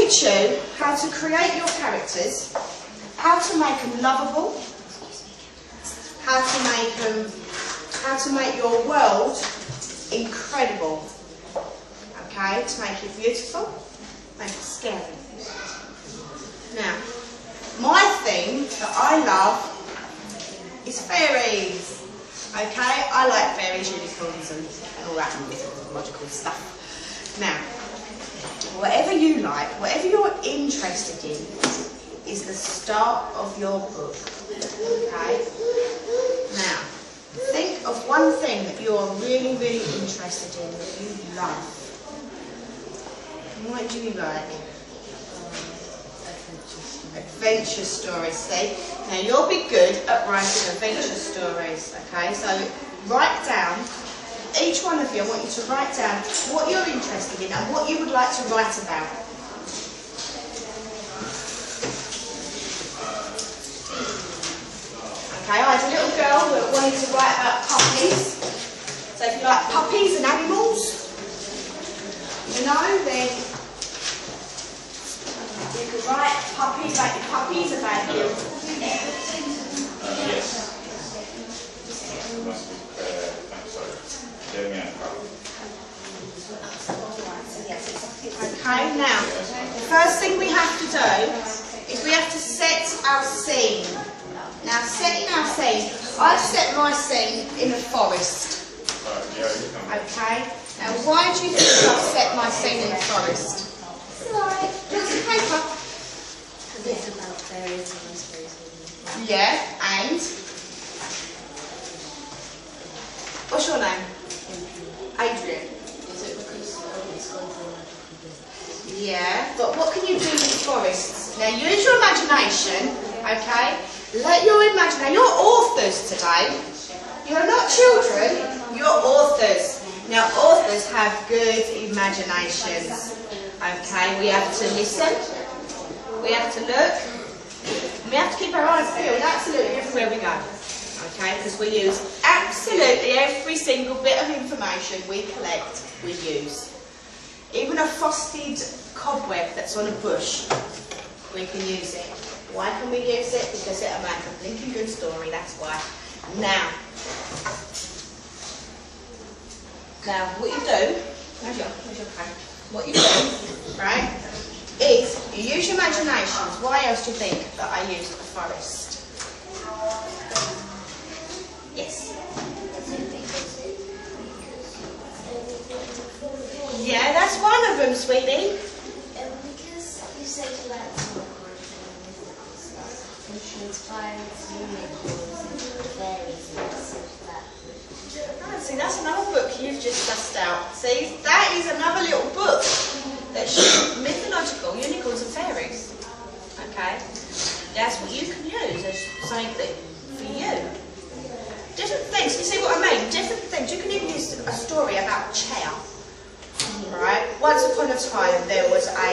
teach you how to create your characters, how to make them lovable, how to make your world incredible. Okay, to make it beautiful, make it scary. Now, my thing that I love is fairies. Okay, I like fairies, unicorns and all that mythological stuff. Now, whatever you like, whatever you're interested in, is the start of your book. Okay? Now, think of one thing that you're really, really interested in, that you love. What do you like? Adventure stories, see? Now you'll be good at writing adventure stories, okay? So write down, each one of you, I want you to write down what you're interested in and what you would like to write about. Okay, I had a little girl that wanted to write about puppies. So if you like puppies and animals, you know, then you could write puppies, about your puppies, about your... Yes. Okay, now, the first thing we have to do is we have to set our scene. Now, setting our scene, I've set my scene in the forest. Okay, now why do you think I've set my scene in the forest? Right, lots of paper. Because it's about fairies and I suppose. Yeah, and? What's your name? Adrian. Is it because it's going to Yeah, but what can you do with forests? Now use your imagination, okay? Let your imagination, you're authors today. You're not children, you're authors. Now authors have good imaginations. Okay, we have to listen, we have to look, we have to keep our eyes peeled absolutely everywhere we go. Okay, because we use absolutely every single bit of information we collect, we use. Even a frosted cobweb that's on a bush, we can use it. Why can we use it? Because it'll make a blinking good story, that's why. Now what you do, where's your pen? What you do, right, is you use your imaginations. Why else do you think that I used the forest? Yes. Yeah, that's one of them, sweetie. because you said you like to record stuff, which inspired unicorns and fairies and stuff like that. Oh, see, that's another book you've just sussed out. See, that is another little book that's mythological, unicorns and fairies. Okay? That's what you can use as something that for you. Different things, you see what I mean? Different things. You can even use a story about a chair. Right? Once upon a time there was a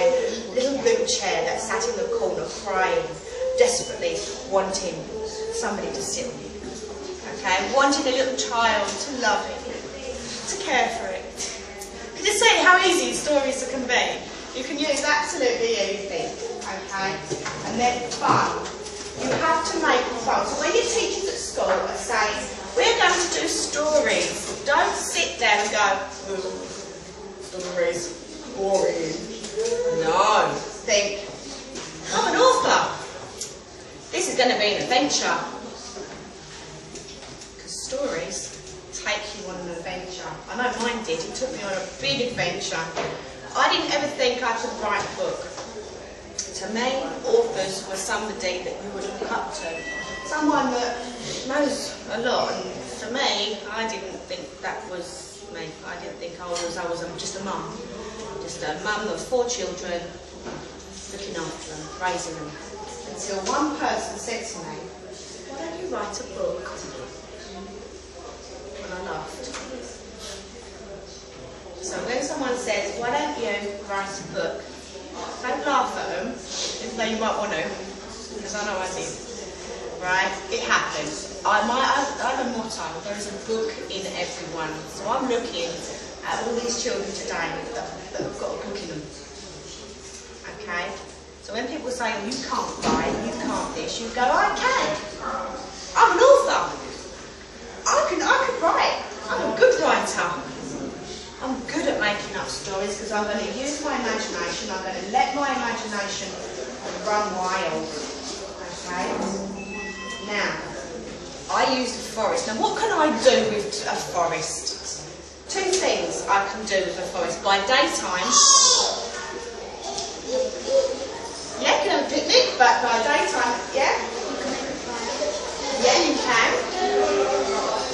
little blue chair that sat in the corner crying, desperately wanting somebody to sit on it. Okay? Wanting a little child to love it, to care for it. Can you see how easy stories can be? You can use absolutely anything. Okay? And then fun. You have to make fun. So when your teachers at school are saying, we're going to do stories, don't sit there and go, stories, boring. No. Think, I'm an author. This is going to be an adventure. Because stories take you on an adventure. I know mine did. It took me on a big adventure. I didn't ever think I could write a book. To me, authors were somebody that you would look up to. Someone that knows a lot. And for me, I didn't think that was me. I didn't think I was just a mum. Just a mum of 4 children, looking after them, raising them. Until one person said to me, why don't you write a book? And I laughed. So when someone says, why don't you write a book? Don't laugh at them, even though you might want to, because I know I did. Right? It happens. I have a motto, there is a book in everyone. So I'm looking at all these children today that have got a book in them. Okay? So when people say, oh, you can't write, you can't this, you go, I can. I'm an author. I can write. I'm a good writer. I'm good at making up stories because I'm going to use my imagination. I'm going to let my imagination run wild. Okay? Now, I use the forest. Now, what can I do with a forest? Two things I can do with a forest. By daytime, yeah, you can have a picnic, but by daytime, yeah? Yeah, you can.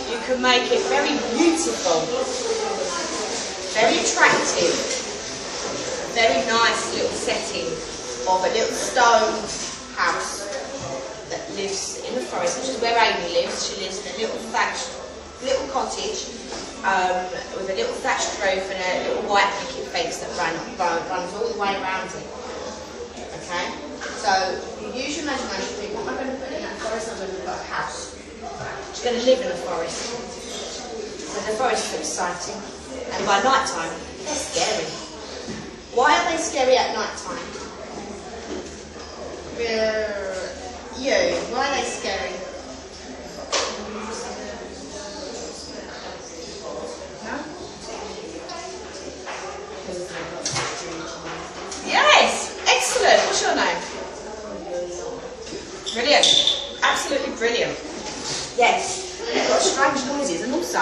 You can make it very beautiful, very attractive, very nice little setting of a little stone house that lives in the forest, which is where Amy lives. She lives in a little cottage with a little thatched roof and a little white picket fence that runs all the way around it. Okay? So you use your imagination. Think, what am I going to put in that forest? I'm going to put a house. She's going to live in the forest. So the forest is exciting. And by night time, they're scary. Why are they scary at night time? Why are they scary? No? Yes! Excellent! What's your name? Brilliant. Absolutely brilliant. Yes. You've got strange noises, and also,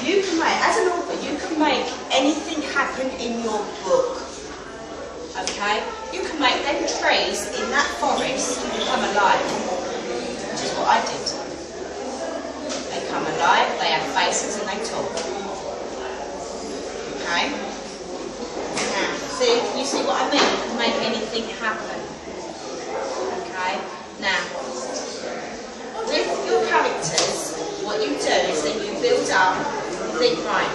you can make, as an author, you can make anything happen in your book. Okay? You can make them trees in that forest come alive, which is what I did. They come alive, they have faces and they talk. Okay? Now, see, you see what I mean? You can make anything happen. Okay? Now, with your characters, what you do is that you build up, you think, right,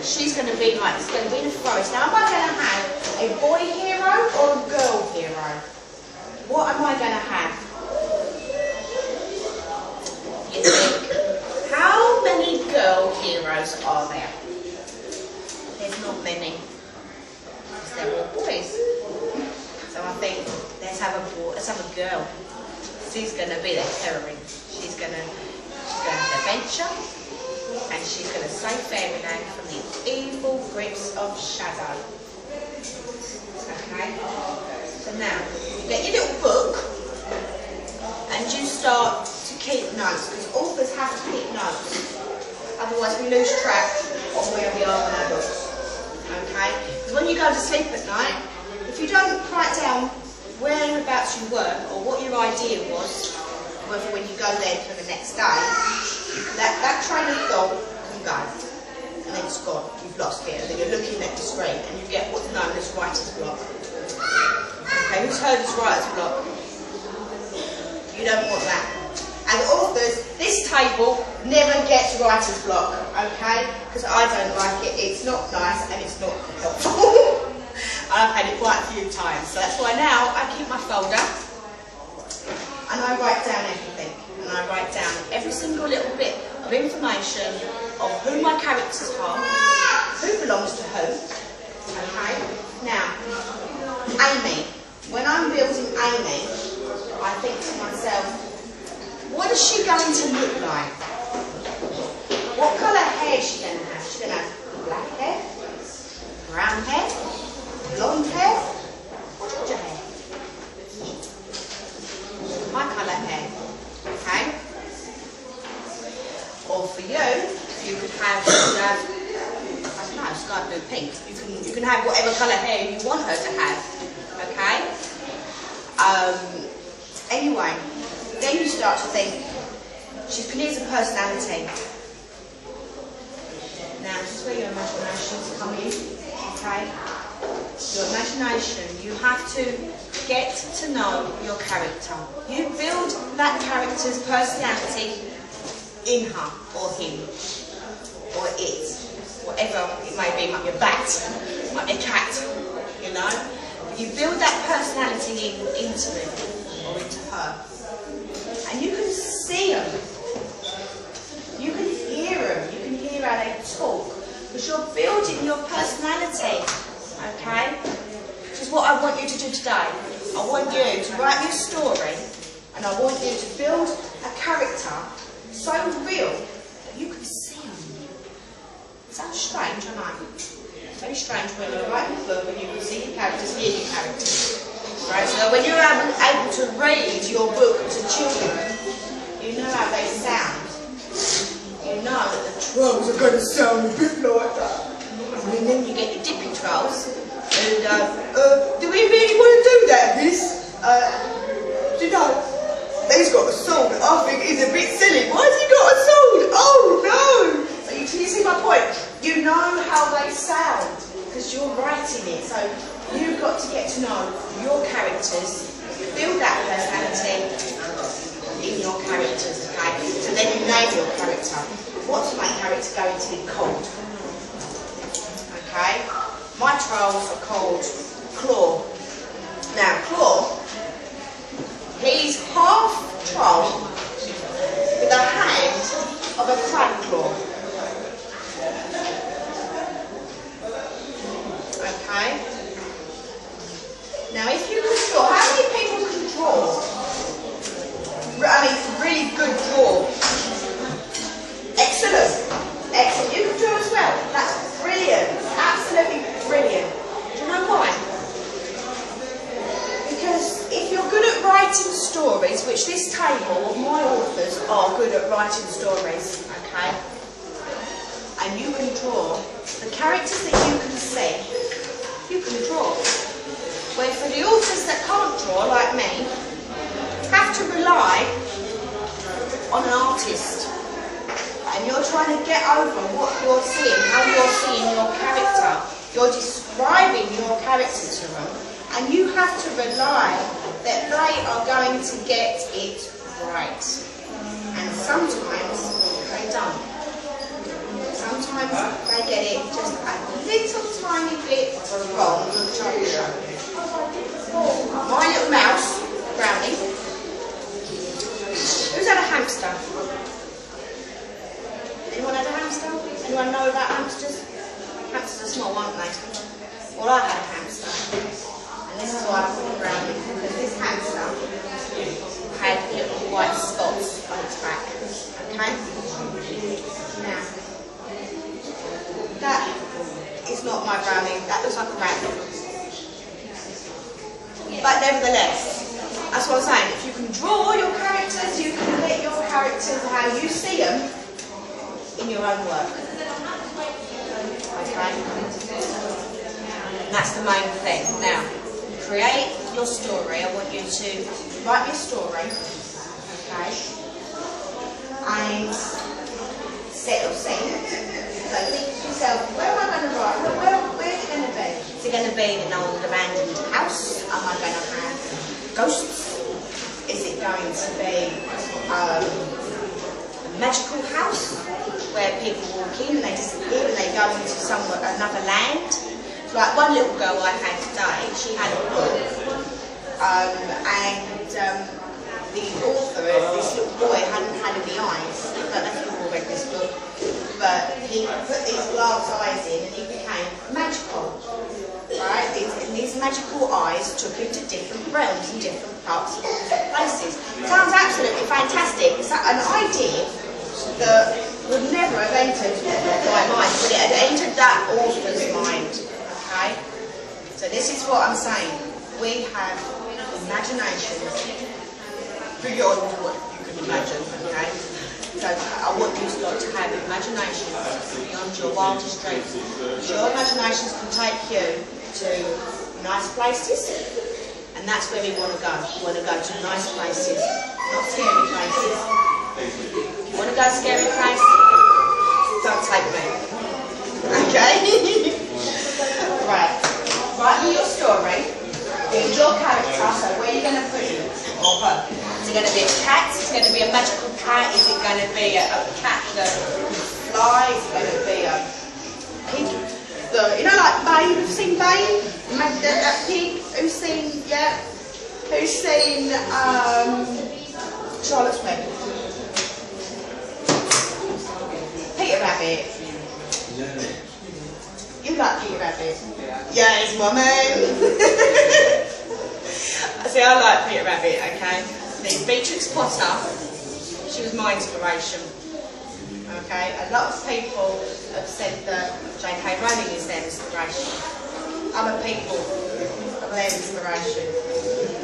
she's going to be like, it's going to be in the forest. Now, am I going to have a boy hero or a girl hero? What am I going to have? You think, how many girl heroes are there? There's not many. Because they're all boys. So I think, let's have a girl. She's going to be the heroine. She's going to have adventure, and she's going to save fairyland from the evil grips of shadow. Okay? So now, you get your little book, and you start to keep notes, because authors have to keep notes. Otherwise we lose track of where we are in our books. Okay? Because when you go to sleep at night, if you don't write down whereabouts you were, or what your idea was, whether when you go there for the next day, that train of thought can go. And then it's gone. You've lost it. And then you're looking at the screen and you get what's known as writer's block. Okay, who's heard of writer's block? You don't want that. As authors, this table never gets writer's block, okay? Because I don't like it. It's not nice and it's not helpful. I've had it quite a few times. So that's why now I keep my folder and I write down everything. And I write down every single little bit of information of who my characters are, who belongs to who. Okay? Now, Amy. When I'm building Amy, I think to myself, what is she going to look like? What colour hair is she going to have? She's going to have black hair, brown hair, blonde hair, or ginger hair? My colour hair, okay? Or for you could have, I don't know, sky blue, pink. You can have whatever colour hair you want her to have, okay? Anyway, then you start to think, here's a personality. Now, this is where your imaginations come in, okay? Your imagination, you have to get to know your character. You build that character's personality in her, or him, or it, whatever it may be. It might be a bat, it might be a cat, you know? You build that personality into him, or into her. And you can see them. You can hear them. You can hear how they talk. Because you're building your personality. Okay? Which is what I want you to do write me a story, and I want you to build a character so real that you can see them. Sounds strange, I know. It's very strange when you're writing a book and you can see your characters, hear your characters. Right, so when you're able to read your book to children, you know how they sound. You know that the trolls are going to sound a bit like that. And then you get your dippy trolls, and do we really want to do that, miss? You know, he's got a sword. I think he's a bit silly. Why has he got a sword? Oh no! So you see my point? You know how they sound because you're writing it. So you've got to get to know your characters, build that personality in your characters, okay? So then you name your character. What's my character going to be called? Okay? My trolls are called Claw. Now, Claw, he's half troll with a hand of a crab claw. Okay? Now, if you can draw, how many people can draw? I mean, really good draw. Excellent. Excellent. You can draw as well. That's brilliant. Absolutely brilliant. Do you know why? Because if you're good at writing stories, which this table of my authors are good at writing stories, okay? And you can draw the characters that you can see, you can draw. Where for the authors that can't draw, like me, have to rely on an artist. And you're trying to get over what you're seeing, how you're seeing your character. You're describing your character to them. And you have to rely that they are going to get it right. And sometimes they don't. Sometimes they get it just a little tiny bit wrong, which I will show you. My little mouse, Brownie. Who's had a hamster? Anyone had a hamster? Anyone know about hamsters? Hamsters are small, aren't they? Well, I had a hamster. And this is why I call it Brownie. Because this hamster had little white spots on its back. Okay? Now, that is not my Brownie. That looks like a rabbit. But nevertheless, that's what I'm saying. If you can draw your characters, you can get your characters how you see them in your own work. Okay? And that's the main thing. Now, create your story. I want you to write your story. Okay? And set your scene. So think to yourself, where am I going to write? Where's it going to be? Is it going to be in an old abandoned house? Am I going to have ghosts? Is it going to be a magical house where people walk in and they disappear and they go into another land? Like one little girl I had today, she had a book, and the author, this little boy, hadn't had any eyes. I don't know if you've all read this book, but he put these glass eyes in and he became magical. Right? And these magical eyes took him to different realms and different parts of different places. Sounds absolutely fantastic. It's an idea that would never have entered my mind, but it had entered that author's mind. Okay? So this is what I'm saying. We have imaginations beyond what you can imagine. Okay? So I want you to have imaginations beyond your wildest dreams. Your imaginations can take you to nice places, and that's where we want to go. We want to go to nice places, not scary places. If you want to go to a scary place, don't take me. Okay? Right. Write me your story. Build your character. So where are you going to put him or her? Is it going to be a cat? Is it going to be a magical cat? Is it going to be a cat that flies? Is it going to be a pig? You know, like Bane. Have you seen Bane? That pig. Who's seen? Yeah. Who's seen Charlotte's Web? Peter Rabbit. You like Peter Rabbit? Yeah, he's my man. So See, I like Peter Rabbit, okay? The Beatrix Potter, she was my inspiration. Okay, a lot of people have said that J.K. Rowling is their inspiration. Other people are their inspiration.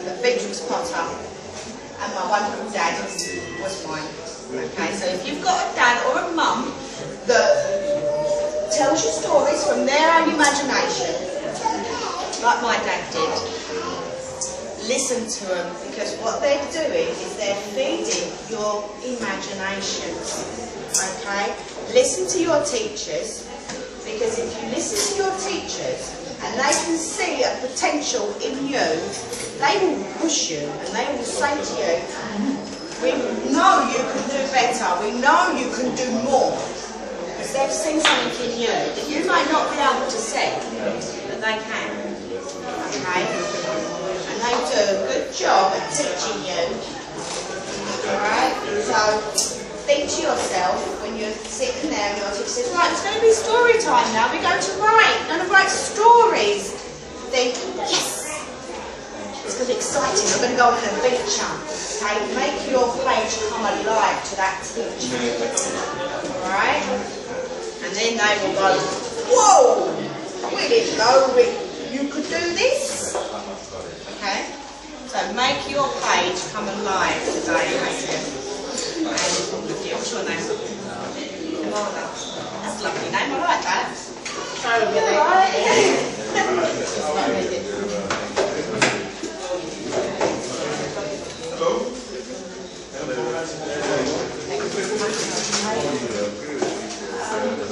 But Beatrix Potter and my wonderful dad was mine. Okay, so if you've got a dad or a mum that tells you stories from their own imagination, like my dad did, listen to them, because what they're doing is they're feeding your imagination. Okay? Listen to your teachers, because if you listen to your teachers and they can see a potential in you, they will push you and they will say to you, we know you can do better, we know you can do more. Because they've seen something in you that you might not be able to see, but they can. Okay? And they do a good job at teaching you. Alright? So think to yourself when you're sitting there and your teacher says, right, it's going to be story time now, we're going to write, we're going to write stories. Think, yes! It's going to be exciting, we're going to go on an adventure. Okay? Make your page come alive to that teacher. Alright? And then they will go, whoa! We didn't know you could do this. Okay? So make your page come alive today, Adrian. And what's your name? Ilana. That's a lovely name, I like that. So really.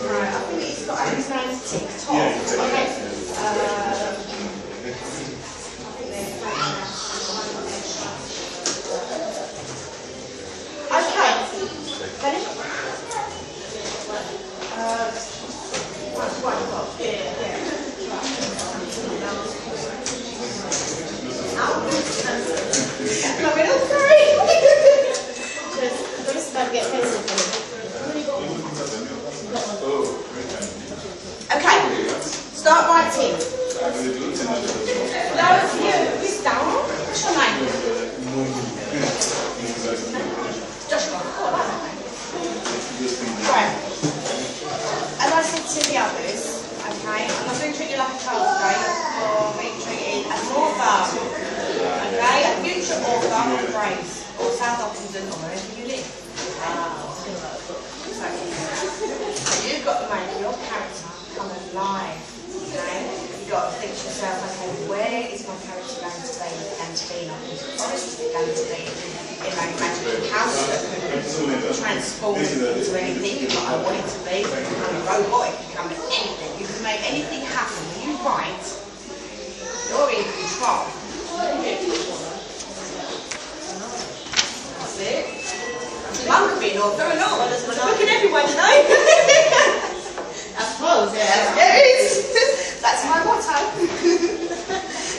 Right, I think he's got his name's TikTok. Okay, start writing. Hello, it's you. Who's down? What's your name? Joshua. Oh, I like that name. Right. As I said to the others, okay, I'm not going to treat you like a child today, or being treated as more fun. Okay, a future author of Grace, or South Oxenden, or wherever you live. So you've got to make your character come alive. Okay? You've got to think to yourself, okay, where is my character going to be? Going to be in a forest? Is it going to be in a magical house that can transform into anything that I want it to be? It can become a robot, it can become anything. You can make anything happen. When you write, you're in control. That's it. Mum could be an author and all. There's looking everywhere today. I suppose, yeah. Yeah, it is. That's my motto.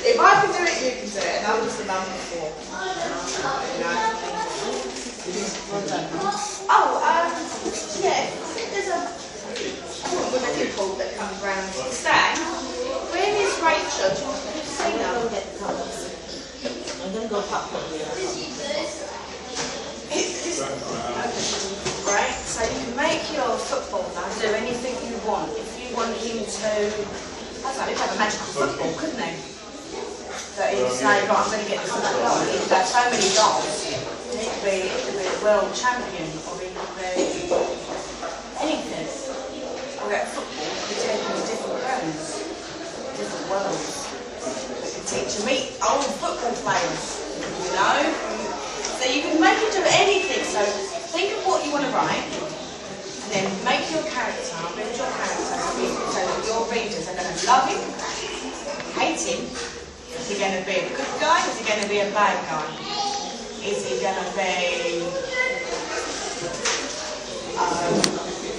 If I can do it, you can do it. And I'm just a mum before. Yeah. There's a woman called that comes round to stand. Where is Rachel? Do you want to see her? I'm going to go pop up here. Right, so you can make your footballer do anything you want. If you want him to, I don't know, he'd have a magical football, couldn't he? That he'd say, right, I'm going to get this and that goal. He'd have so many goals. He could be a world champion, or he could be anything. Or at football, you take him to different realms, different worlds. You can teach him meet old football players, you know? So you can make it do anything. So think of what you want to write, and then make your character, build your character so that your readers are going to love him, hate him. Is he going to be a good guy? Is he going to be a bad guy? Is he going to be...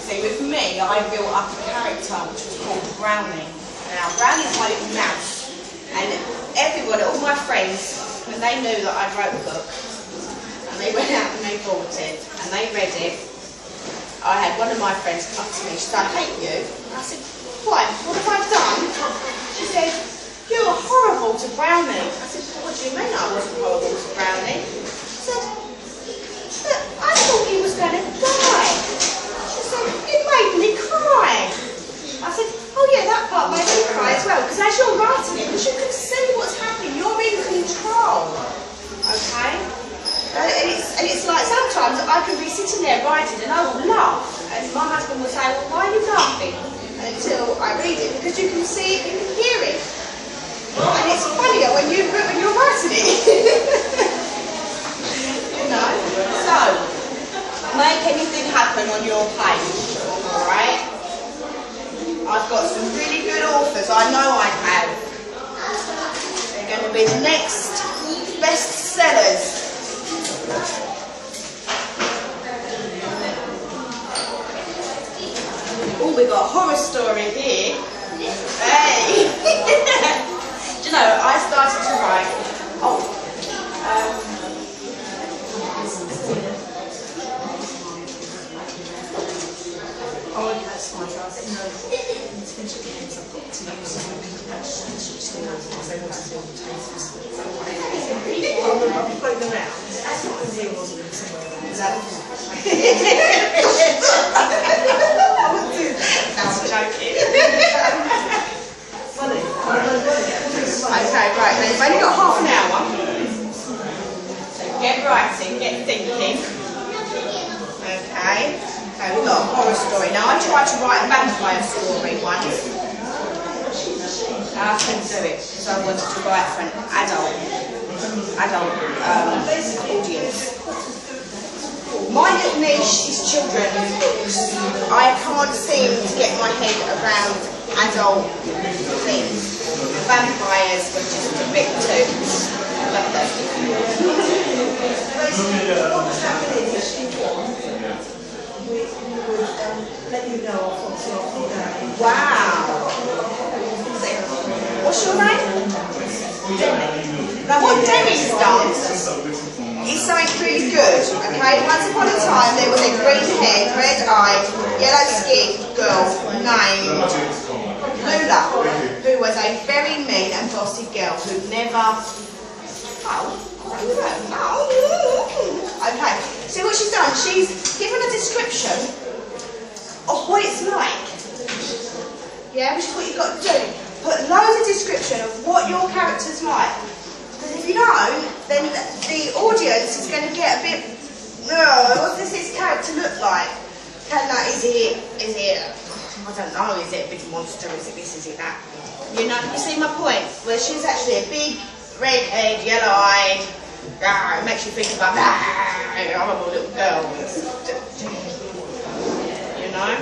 see, with me, I built up a character which was called Brownie. Now, Brownie's my little mouse, and everyone, all my friends, when they knew that I wrote a book, and they went out and they bought it, and they read it. I had one of my friends come up to me, she said, I hate you. I said, why? What have I done? She said, you you were horrible to Brownie. I said, what do you mean I wasn't horrible to Brownie? I said, but I thought he was going to die. She said, you made me cry. I said, oh yeah, that part made me cry as well, because as you're writing it, because you can see what's happening, you're in control. Okay? And it's like sometimes I can be sitting there writing and I will laugh, and my husband will say, well, why are you laughing? Until I read it, because you can see it, you can hear it. And it's funnier when you're writing it. You know? So, make anything happen on your page, alright? I've got some really good authors, I know I have. They're going to be the next bestsellers. Oh, we've got a horror story here. Hey! Do you know, I started to write. Oh, okay, that's fine. So I think, no, it's finished at the end, so I've got to use some I'll be floating around. That's not as it was somewhere around. I wouldn't do that. No, I'm joking. Funny. Okay, right, now you've only got half an hour. So get writing, get thinking. Okay. So we've got a horror story. Now I tried to write a vampire story once. I couldn't do it because I wanted to write for an adult audience. My little niche is children's books. I can't seem to get my head around adult things. Vampires were just a bit too bloodthirsty. What was happening is she we would let you know what's your day. Wow. What's your name? Now what Demi's done is something really good, okay? Once upon a time there was a green-haired, red-eyed, yellow-skinned girl named Lula, who was a very mean and bossy girl who never... Okay, see what she's done? She's given a description of what it's like. Yeah, which is what you've got to do. Put loads of description of what your character's like. Because if you don't, then the audience is going to get a bit, what does this character look like? Is it, I don't know, is it a big monster, is it this, is it that? You know, you see my point? Where she's actually a big, red-haired, yellow-eyed, it makes you think about that, horrible little girl. You know?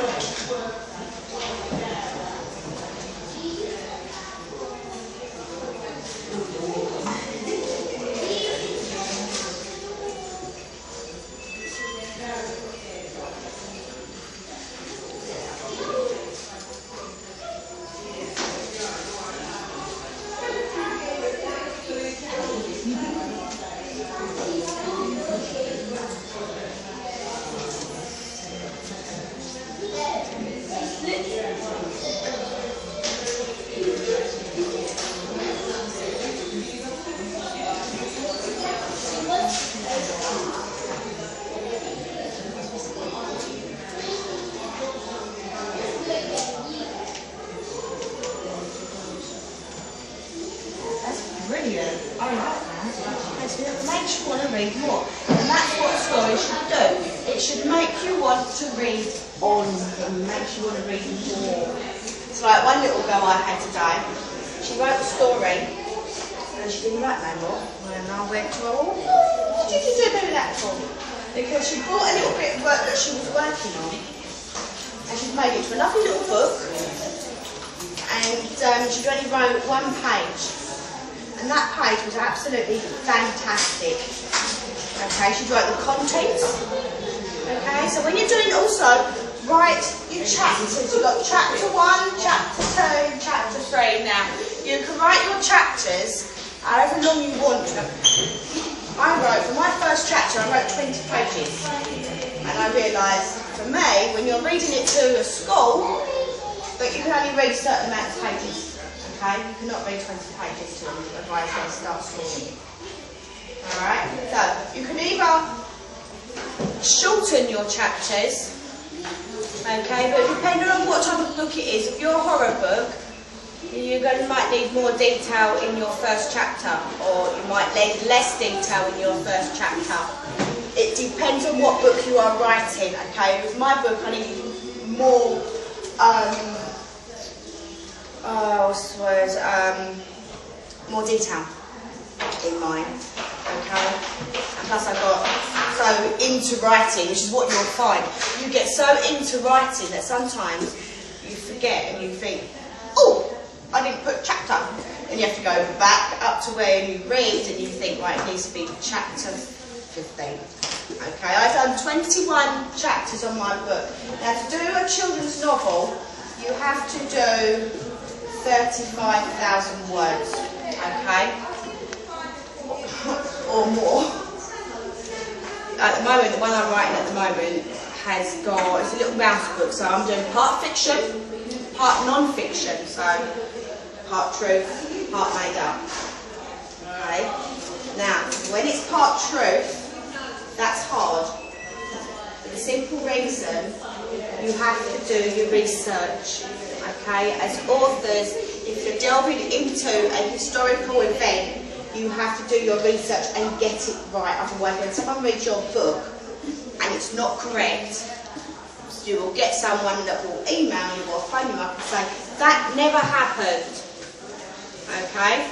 Brilliant. I like that. Makes you want to read more. And that's what a story should do. It should make you want to read on and makes you want to read more. It's like one little girl I had today. She wrote a story and she didn't write no more. And I went to her, what did you do that for? Because she brought a little bit of work that she was working on and she's made it to a lovely little book, and she only wrote one page. And that page was absolutely fantastic. Okay, she wrote the contents. Okay, so when you're doing also, write your chapters. You've got chapter 1, chapter 2, chapter 3. Now, you can write your chapters however long you want to. I wrote, for my first chapter, I wrote 20 pages. And I realised, for me, when you're reading it to a school, that you can only read a certain amount of pages. Okay, you cannot read 20 pages to them, otherwise they start snoring. Alright, so you can either shorten your chapters, okay, but depending on what type of book it is, if you're a horror book, you might need more detail in your first chapter, or you might need less detail in your first chapter. It depends on what book you are writing, okay? With my book, I needed more, more detail in mine, okay? And plus I got so into writing, which is what you'll find. You get so into writing that sometimes you forget and you think, oh, I didn't put chapter. And you have to go back up to where you read and you think, right, it needs to be chapter 15. Okay, I've done 21 chapters on my book. Now to do a children's novel, you have to do 35,000 words, okay? Or more. At the moment, the one I'm writing at the moment has got, it's a little mouse book, so I'm doing part fiction, part non-fiction, so part truth, part made up. Okay. Now, when it's part truth, that's hard. For the simple reason, you have to do your research. Okay. As authors, if you're delving into a historical event, you have to do your research and get it right. Otherwise, when someone reads your book and it's not correct, you will get someone that will email you or phone you up and say, that never happened. Okay?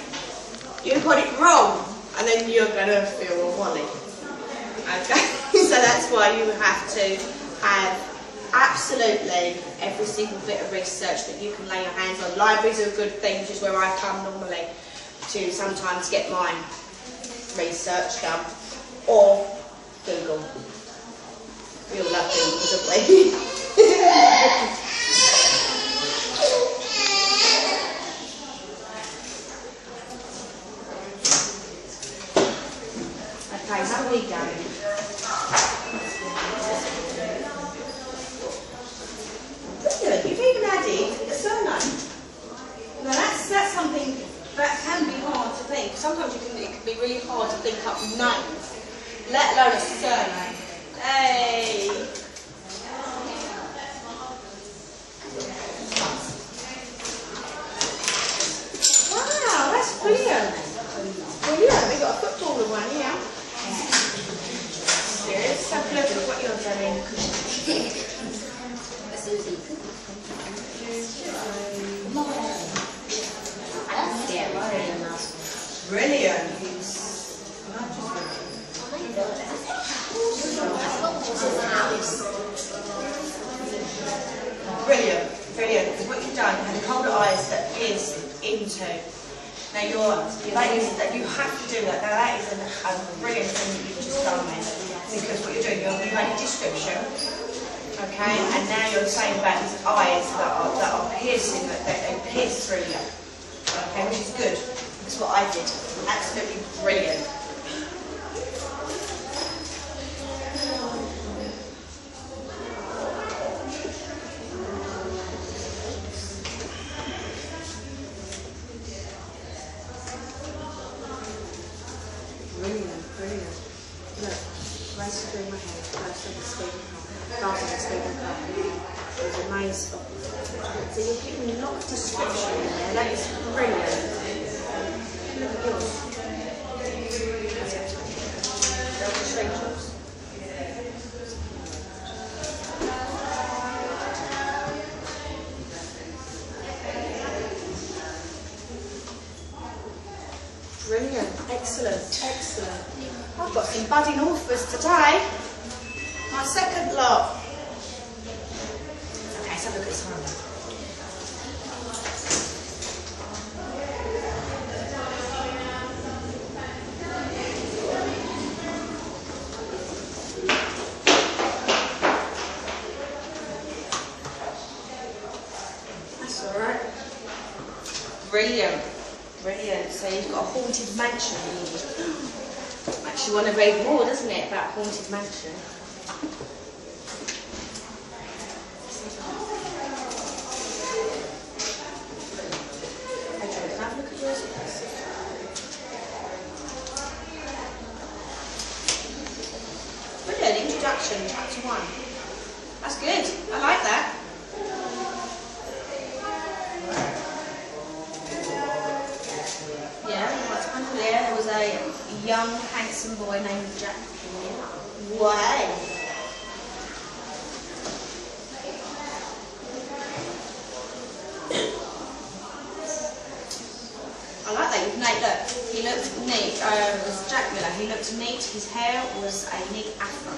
You got it wrong, and then you're going to feel a wally. Okay? So that's why you have to have absolutely every single bit of research that you can lay your hands on. Libraries are a good thing, which is where I come normally to sometimes get my research done. Or Google. We all love Google, don't we? Okay, how are we going? Brilliant, you've even added a surname. Now that's something that can be hard to think. Sometimes it can be really hard to think up names, let alone a surname. Hey! Wow, that's brilliant. Brilliant, we've got a footballer one here. Let's have a look at what you're doing. Brilliant. Brilliant, brilliant. Because what you've done, you had colder eyes that is into. Now that you have to do that. Now that is a brilliant thing that you've just done there. Because what you're doing, you've made a description, okay, and now you're saying about these eyes that are piercing, that they pierce through you, okay, which is good. That's what I did. Absolutely brilliant. Brilliant, brilliant. Look. Race through my head, first on the speaking cup, last on the speaking cup. It was amazing. So you're giving a lot of description in there, that is brilliant. Look at yours. Double strangers. Brilliant, excellent, excellent. I've got some budding authors today. My second lot. Okay, let's have a look at this one. That's alright. Brilliant. Brilliant. So you've got a haunted mansion. Makes you want to read more, doesn't it, about haunted mansion? Okay. introduction, chapter 1. That's good. I like that. Yeah, what's wonderful there? There was a young, handsome boy named Jack. Way. I like that. You've made, look, he looked neat. It was Jack Miller. He looked neat. His hair was a neat afro.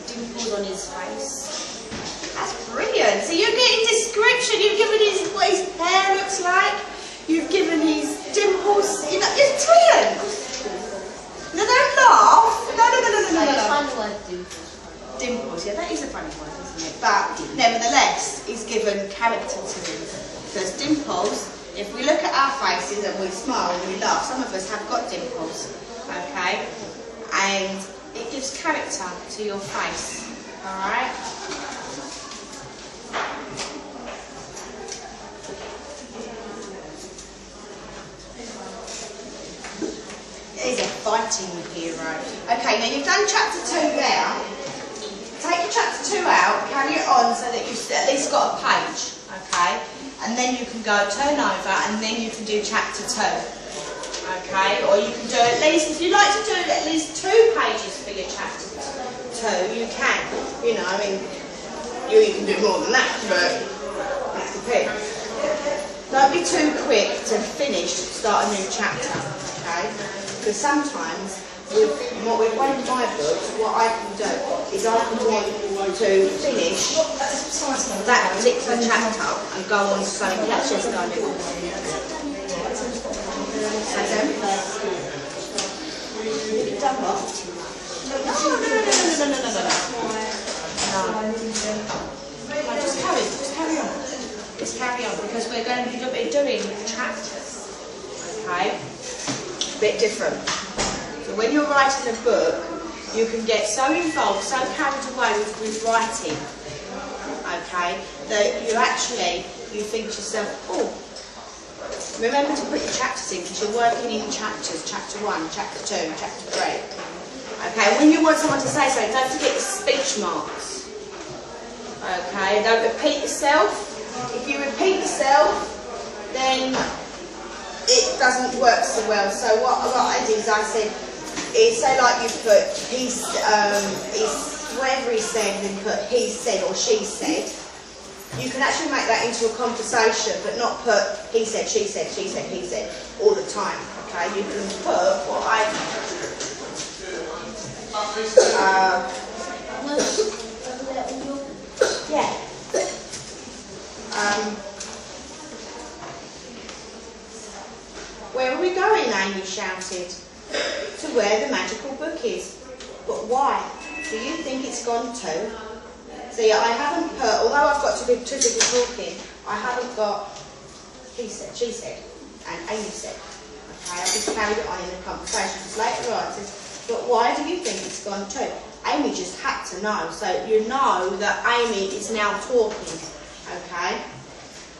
Dimples on his face. That's brilliant. So you're getting description. You've given his what his hair looks like. You've given his dimples. You know, it's brilliant. No, don't laugh. No. I find the word dimples. Dimples. Yeah, that is a funny word, isn't it? But nevertheless, he's given character to him. Because dimples. If we look at our faces and we smile and we laugh, some of us have got dimples, okay? And it gives character to your face, alright? He's a fighting hero. Okay, now you've done chapter 2 there. Take your chapter 2 out, carry it on so that you've at least got a page, okay? And then you can go turn over and then you can do chapter 2. Okay? Or you can do at least, if you like to do at least 2 pages for your chapter 2, you can. You know, I mean, you can do more than that, but it depends. Don't be too quick to finish, start a new chapter, okay? Because sometimes, with one of my books, what I can do is I can want to finish that particular chapter and go on to something else. Yes, no, Just carry on, because we're going to be doing chapters, okay? A bit different. So when you're writing a book, you can get so involved, so carried away with writing, okay, that you think to yourself, oh, remember to put your chapters in, because you're working in chapters, chapter 1, chapter 2, chapter 3. Okay, when you want someone to say something, don't forget the speech marks. Okay, don't repeat yourself. If you repeat yourself, then it doesn't work so well. So what I did is I said, say like you put whatever he said, and put he said or she said. You can actually make that into a conversation, but not put he said, she said, he said all the time. Okay, you can put what I. Yeah. Where are we going? Amy shouted. To where the magical book is. But why? Do you think it's gone to? See, I haven't put, although I've got two people talking, I haven't got he said, she said, and Amy said. Okay, I just carried it on in the conversation. Because later on it says, but why do you think it's gone to? Amy just had to know. So you know that Amy is now talking. Okay?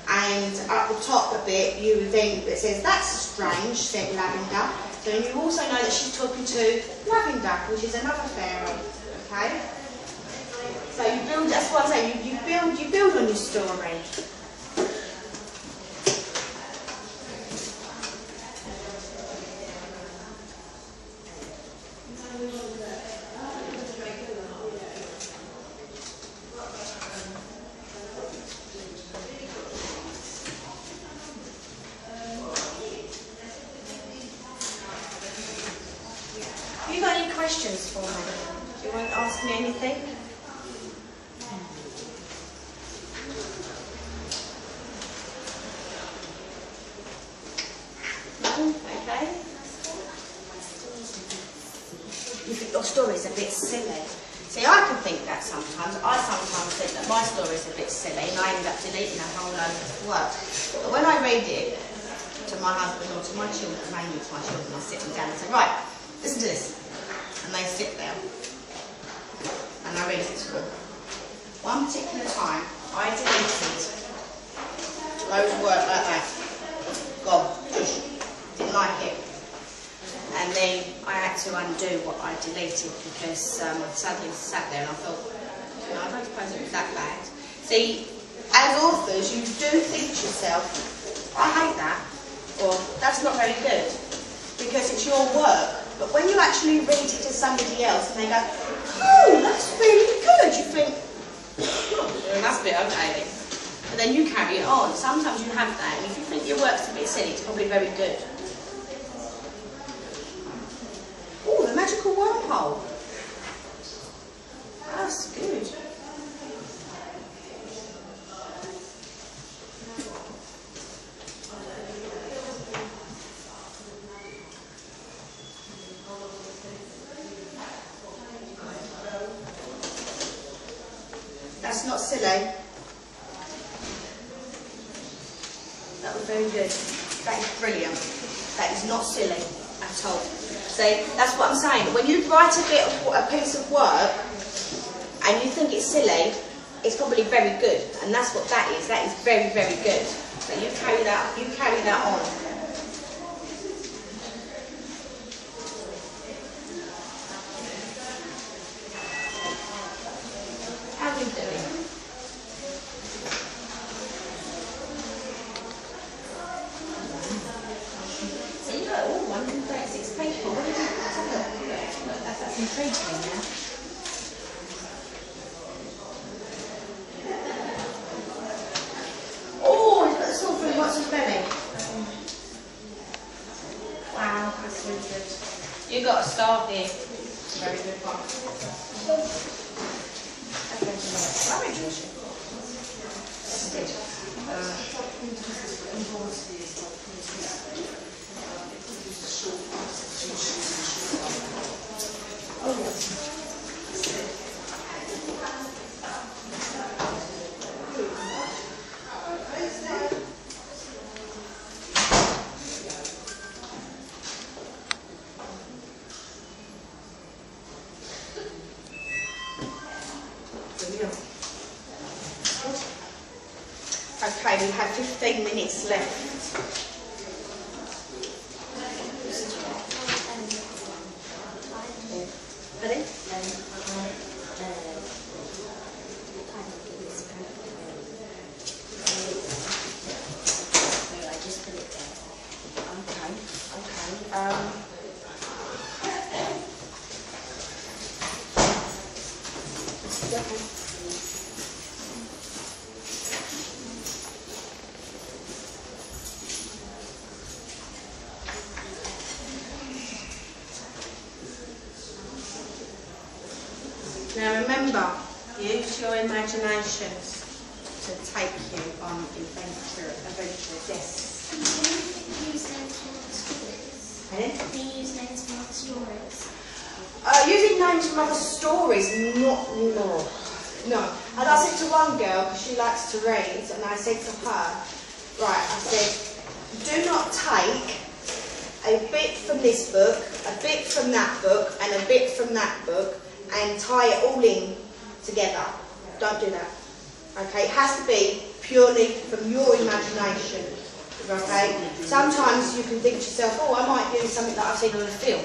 And at the top a bit, you then, it says, that's strange, said Lavender. So you also know that she's talking to Lavender, which is another fairy. Okay? So you build, that's what I'm saying, you build on your story. Have you got any questions for me? Do you want to ask me anything? Okay. You think your story's a bit silly. See, I can think that sometimes. I sometimes think that my story's a bit silly and I end up deleting a whole load of work. But when I read it to my husband or to my children, mainly to my children, I sit them down and say, right, listen to this. And they sit there. And I read it to them. One particular time, I deleted loads of work like that. Gone. Didn't like it. And then I had to undo what I deleted because I suddenly sat there and I thought, no, I don't suppose it was that bad. See, as authors, you do think to yourself, I hate that, or that's not very good, because it's your work. But when you actually read it to somebody else and they go, oh, that's really good, you think, oh, that's a bit okay then. But then you carry it on. Sometimes you have that, and if you think your work's a bit silly, it's probably very good. Oh, the magical wormhole. That's good. That's not silly. That was very good. That is brilliant. That is not silly at all. See, that's what I'm saying. When you write a piece of work and you think it's silly, it's probably very good. And that's what that is. That is very, very good. So you carry that on. How are we doing? So you got all 136 people. What did you look? That's intriguing now. Oh, he's got the salt from what's his belly. Wow, that's really good. You got a star here. Very good one. Okay, we have 15 minutes left. Ready? Now remember, use your imaginations to take you on adventures. Yes. Can you use names from other stories? Pardon? Can you use names from other stories? Using names from other stories, no. And I said to one girl, because she likes to read, and I said to her, right, I said, do not take a bit from this book, a bit from that book, and a bit from that book, and tie it all in together. Don't do that. Okay, it has to be purely from your imagination. Okay? Sometimes you can think to yourself, oh, I might use something that I've seen on a film.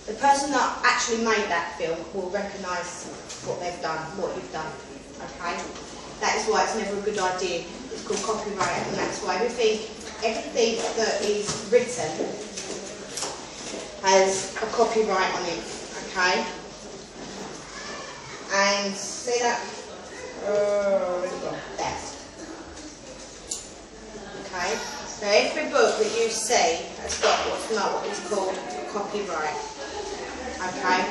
The person that actually made that film will recognise what they've done, what you've done. Okay? That is why it's never a good idea. It's called copyright, and that's why everything that is written has a copyright on it. Okay? And see that? There. Okay? So every book that you see has got what is called copyright. Okay?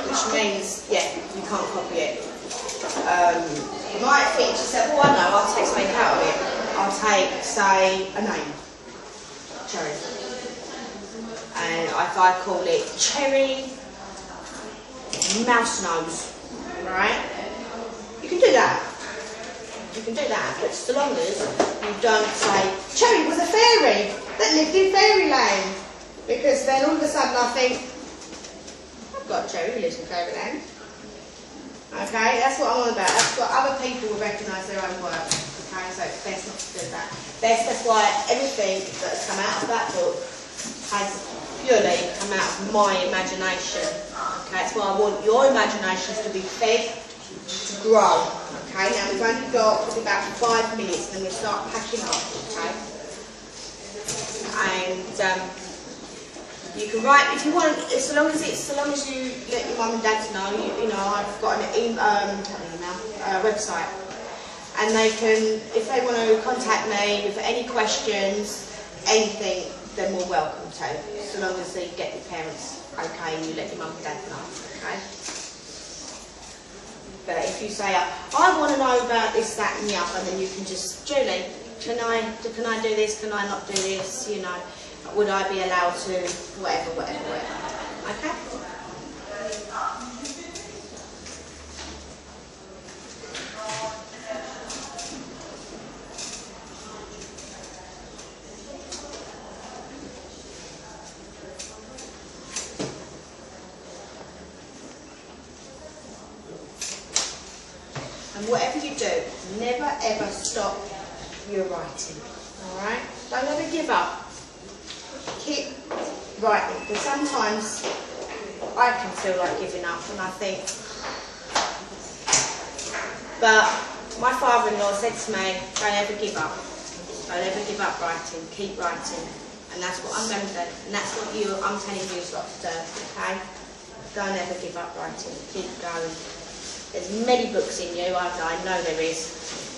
Which means, yeah, you can't copy it. You might think to yourself, oh, I know, I'll take something out of it. I'll take, say, a name. Cherry. And if I call it Cherry Mouse Nose, right? You can do that. You can do that, but so long as you don't say, Cherry was a fairy that lived in fairyland. Because then all of a sudden I think, I've got a Cherry who lives in fairyland. Okay, that's what I'm on about. That's what other people will recognise their own work. Okay, so it's best not to do that. That's why everything that's come out of that book has purely come out of my imagination. Okay, that's why I want your imaginations to be fed, to grow. Okay, now we've only got probably about 5 minutes and then we'll start packing up. Okay, and you can write if you want, so long as you let your mum and dad know. You know, I've got an website, and they can, if they want to contact me with any questions, anything, then we're welcome to. So long as you get your parents okay and you let your mum and dad know. Okay. But if you say, I want to know about this, that, and the other, then you can just, Julie, can I do this? Can I not do this? You know. Would I be allowed to, whatever. Okay? And whatever you do, never ever stop your writing. Alright? Don't ever give up. Keep writing, because sometimes I can feel like giving up and I think, but my father-in-law said to me, don't ever give up. Don't ever give up writing, keep writing. And that's what I'm going to do, and that's what I'm telling you lot to do, okay? Don't ever give up writing, keep going. There's many books in you, I know there is.